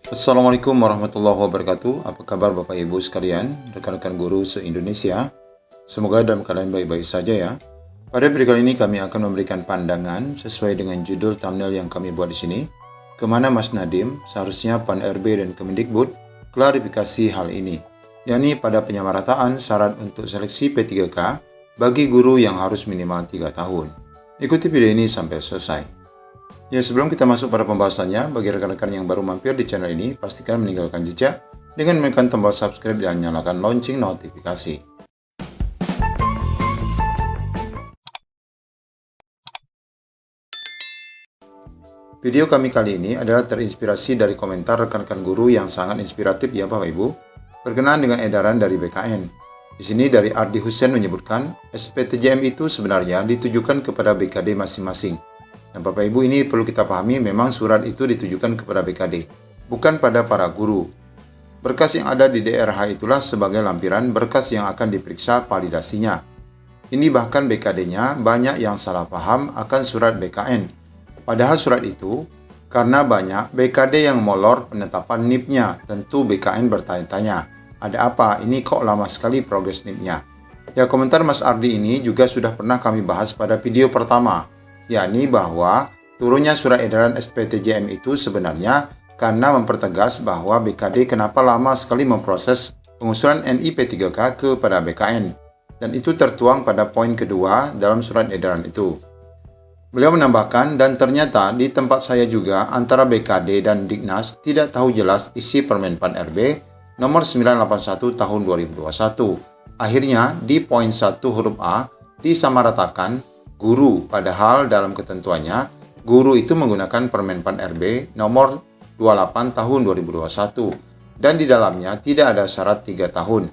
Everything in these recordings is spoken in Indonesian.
Assalamualaikum warahmatullahi wabarakatuh. Apa kabar Bapak Ibu sekalian, rekan-rekan guru se-Indonesia? Semoga dalam keadaan baik-baik saja ya. Pada video kali ini kami akan memberikan pandangan sesuai dengan judul thumbnail yang kami buat di sini. Kemana Mas Nadiem seharusnya Pan RB dan Kemendikbud klarifikasi hal ini, yakni pada penyamarataan syarat untuk seleksi P3K bagi guru yang harus minimal 3 tahun. Ikuti video ini sampai selesai. Ya, sebelum kita masuk pada pembahasannya, bagi rekan-rekan yang baru mampir di channel ini, pastikan meninggalkan jejak dengan menekan tombol subscribe dan nyalakan lonceng notifikasi. Video kami kali ini adalah terinspirasi dari komentar rekan-rekan guru yang sangat inspiratif ya Bapak Ibu, berkenaan dengan edaran dari BKN. Di sini dari Ardi Hussein menyebutkan, SPTJM itu sebenarnya ditujukan kepada BKD masing-masing. Nah, Bapak Ibu, ini perlu kita pahami, memang surat itu ditujukan kepada BKD, bukan pada para guru. Berkas yang ada di DRH itulah sebagai lampiran berkas yang akan diperiksa validasinya. Ini bahkan BKD-nya banyak yang salah paham akan surat BKN. Padahal surat itu, karena banyak BKD yang molor penetapan NIP-nya, tentu BKN bertanya-tanya, ada apa? Ini kok lama sekali progres NIP-nya? Ya, komentar Mas Ardi ini juga sudah pernah kami bahas pada video pertama, yakni bahwa turunnya surat edaran SPTJM itu sebenarnya karena mempertegas bahwa BKD kenapa lama sekali memproses pengusulan NIP3K kepada BKN, dan itu tertuang pada poin kedua dalam surat edaran itu. Beliau menambahkan, dan ternyata di tempat saya juga antara BKD dan Dignas tidak tahu jelas isi Permen Pan RB nomor 981 tahun 2021. Akhirnya di poin 1 huruf A disamaratakan guru, padahal dalam ketentuannya, guru itu menggunakan Permen Pan RB nomor 28 tahun 2021, dan di dalamnya tidak ada syarat 3 tahun.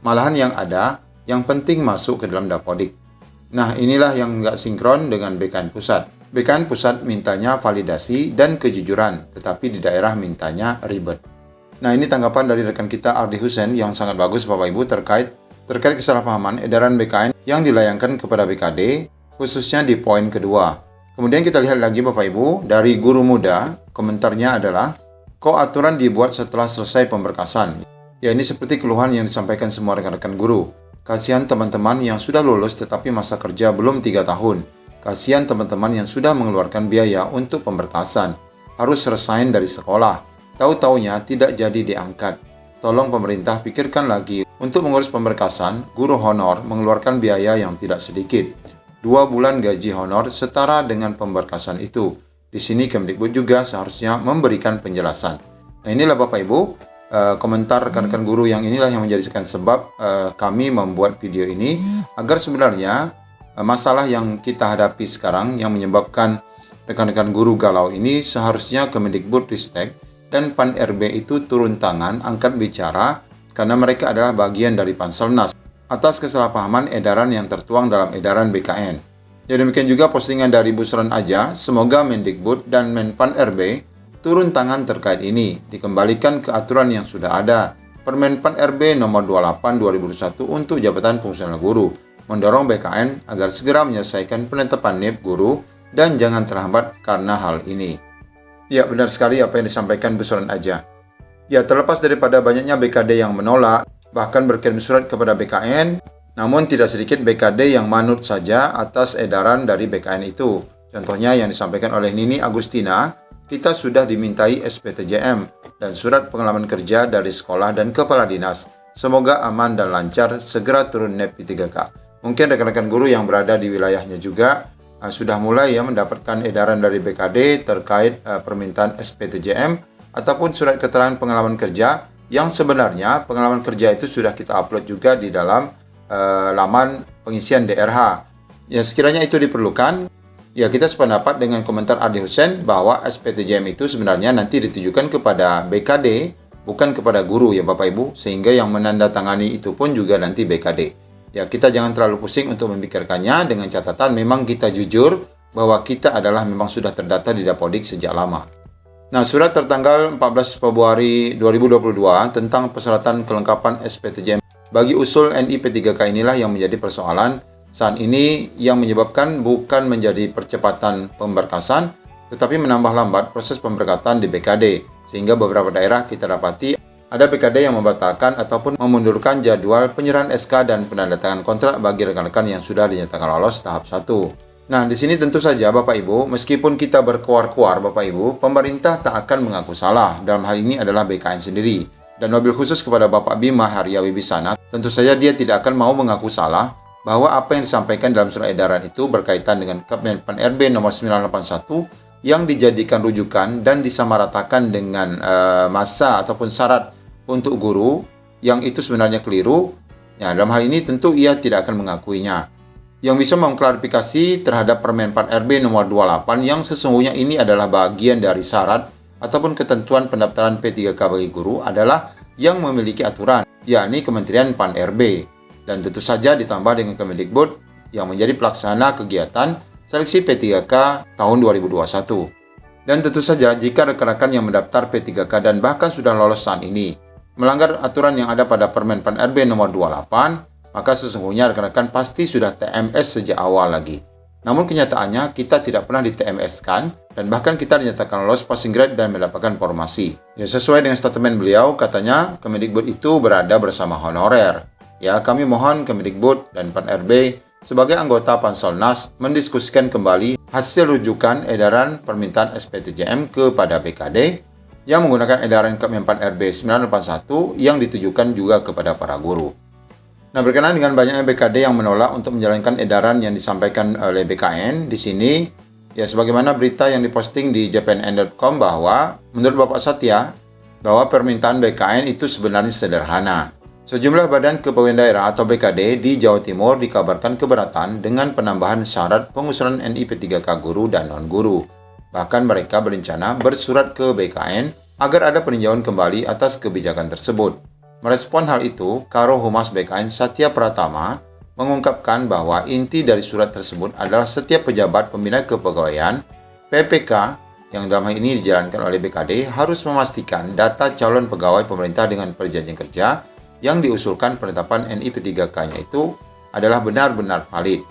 Malahan yang ada, yang penting masuk ke dalam Dapodik. Nah, inilah yang nggak sinkron dengan BKN Pusat. BKN Pusat mintanya validasi dan kejujuran, tetapi di daerah mintanya ribet. Nah, ini tanggapan dari rekan kita Ardi Hussein yang sangat bagus Bapak Ibu terkait kesalahpahaman edaran BKN yang dilayangkan kepada BKD, khususnya di poin kedua. Kemudian kita lihat lagi Bapak Ibu, dari guru muda, komentarnya adalah, kok aturan dibuat setelah selesai pemberkasan? Ya, ini seperti keluhan yang disampaikan semua rekan-rekan guru. Kasihan teman-teman yang sudah lulus tetapi masa kerja belum 3 tahun. Kasihan teman-teman yang sudah mengeluarkan biaya untuk pemberkasan. Harus resign dari sekolah. Tahu-taunya tidak jadi diangkat. Tolong pemerintah pikirkan lagi untuk mengurus pemberkasan, guru honor mengeluarkan biaya yang tidak sedikit. 2 bulan gaji honor setara dengan pemberkasan itu. Di sini Kemdikbud juga seharusnya memberikan penjelasan. Nah, inilah Bapak Ibu, komentar rekan-rekan guru yang inilah yang menjadikan sebab kami membuat video ini, agar sebenarnya masalah yang kita hadapi sekarang yang menyebabkan rekan-rekan guru galau ini seharusnya Kemendikbud Ristek dan Pan RB itu turun tangan, angkat bicara, karena mereka adalah bagian dari Panselnas atas kesalahpahaman edaran yang tertuang dalam edaran BKN. Ya, demikian juga postingan dari Busran Aja, semoga Mendikbud dan Menpan RB turun tangan terkait ini, dikembalikan ke aturan yang sudah ada, Permen Pan RB nomor 28 2021 untuk jabatan fungsional guru, mendorong BKN agar segera menyelesaikan penetapan NIP guru dan jangan terhambat karena hal ini. Ya, benar sekali apa yang disampaikan Busran Aja. Ya, terlepas daripada banyaknya BKD yang menolak, bahkan berkirim surat kepada BKN, namun tidak sedikit BKD yang manut saja atas edaran dari BKN itu. Contohnya yang disampaikan oleh Nini Agustina, kita sudah dimintai SPTJM dan surat pengalaman kerja dari sekolah dan kepala dinas. Semoga aman dan lancar, segera turun NIP 3K. Mungkin rekan-rekan guru yang berada di wilayahnya juga sudah mulai mendapatkan edaran dari BKD terkait permintaan SPTJM ataupun surat keterangan pengalaman kerja, yang sebenarnya pengalaman kerja itu sudah kita upload juga di dalam laman pengisian DRH. Ya, sekiranya itu diperlukan, ya kita sependapat dengan komentar Ardi Hussein bahwa SPTJM itu sebenarnya nanti ditujukan kepada BKD, bukan kepada guru ya Bapak Ibu, sehingga yang menandatangani itu pun juga nanti BKD. Ya, kita jangan terlalu pusing untuk memikirkannya, dengan catatan memang kita jujur bahwa kita adalah memang sudah terdata di Dapodik sejak lama. Nah, surat tertanggal 14 Februari 2022 tentang persyaratan kelengkapan SPTJM bagi usul NIP3K inilah yang menjadi persoalan saat ini, yang menyebabkan bukan menjadi percepatan pemberkasan, tetapi menambah lambat proses pemberkatan di BKD, Sehingga beberapa daerah kita dapati ada BKD yang membatalkan ataupun memundurkan jadwal penyerahan SK dan penandatanganan kontrak bagi rekan-rekan yang sudah dinyatakan lolos tahap 1. Nah, di sini tentu saja Bapak Ibu, meskipun kita berkuar-kuar Bapak Ibu, pemerintah tak akan mengaku salah. Dalam hal ini adalah BKN sendiri. Dan wabil khusus kepada Bapak Bima Haria Wibisana, tentu saja dia tidak akan mau mengaku salah bahwa apa yang disampaikan dalam surat edaran itu berkaitan dengan Kemenpan RB nomor 981 yang dijadikan rujukan dan disamaratakan dengan masa ataupun syarat untuk guru yang itu sebenarnya keliru. Ya, dalam hal ini tentu ia tidak akan mengakuinya. Yang bisa mengklarifikasi terhadap Permen 4 RB nomor 28 yang sesungguhnya ini adalah bagian dari syarat ataupun ketentuan pendaftaran P3K bagi guru adalah yang memiliki aturan, yakni Kementerian Pan RB. Dan tentu saja ditambah dengan Kemendikbud yang menjadi pelaksana kegiatan seleksi P3K tahun 2021. Dan tentu saja jika rekan-rekan yang mendaftar P3K dan bahkan sudah lolos saat ini melanggar aturan yang ada pada Permen Pan RB nomor 28, maka sesungguhnya rekan-rekan pasti sudah TMS sejak awal lagi. Namun kenyataannya kita tidak pernah di TMS-kan dan bahkan kita dinyatakan lolos passing grade dan mendapatkan formasi. Ya, sesuai dengan statement beliau, katanya Kemendikbud itu berada bersama honorer. Ya, kami mohon Kemendikbud dan Pan RB sebagai anggota Panselnas mendiskusikan kembali hasil rujukan edaran permintaan SPTJM kepada BKD yang menggunakan edaran Kemenpan RB 981 yang ditujukan juga kepada para guru. Nah, berkenaan dengan banyaknya BKD yang menolak untuk menjalankan edaran yang disampaikan oleh BKN di sini, ya sebagaimana berita yang diposting di jpnn.com bahwa menurut Bapak Satya, bahwa permintaan BKN itu sebenarnya sederhana. Sejumlah badan kepegawaian daerah atau BKD di Jawa Timur dikabarkan keberatan dengan penambahan syarat pengusulan NIP3K guru dan non-guru. Bahkan mereka berencana bersurat ke BKN agar ada peninjauan kembali atas kebijakan tersebut. Merespon hal itu, Karo Humas BKN Satya Pratama mengungkapkan bahwa inti dari surat tersebut adalah setiap pejabat pembina kepegawaian PPK yang dalam hal ini dijalankan oleh BKD harus memastikan data calon pegawai pemerintah dengan perjanjian kerja yang diusulkan penetapan NIP3K-nya itu adalah benar-benar valid.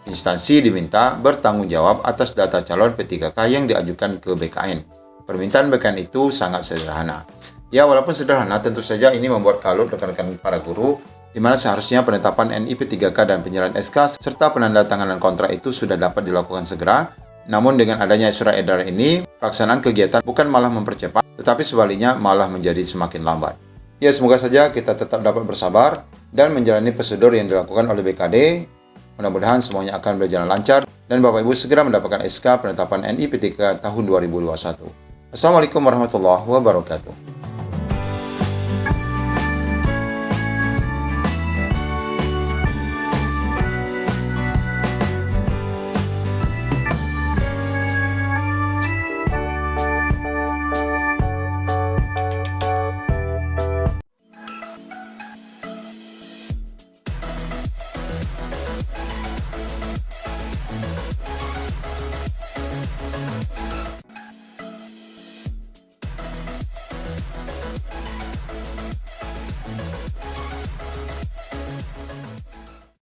Instansi diminta bertanggung jawab atas data calon P3K yang diajukan ke BKN. Permintaan BKN itu sangat sederhana. Ya, walaupun sederhana, tentu saja ini membuat kalut rekan-rekan para guru, di mana seharusnya penetapan NIP3K dan penyerahan SK serta penandatanganan kontrak itu sudah dapat dilakukan segera. Namun dengan adanya surat edaran ini, pelaksanaan kegiatan bukan malah mempercepat, tetapi sebaliknya malah menjadi semakin lambat. Ya, semoga saja kita tetap dapat bersabar dan menjalani prosedur yang dilakukan oleh BKD. Mudah-mudahan semuanya akan berjalan lancar dan Bapak Ibu segera mendapatkan SK penetapan NIP3K tahun 2021. Assalamualaikum warahmatullahi wabarakatuh.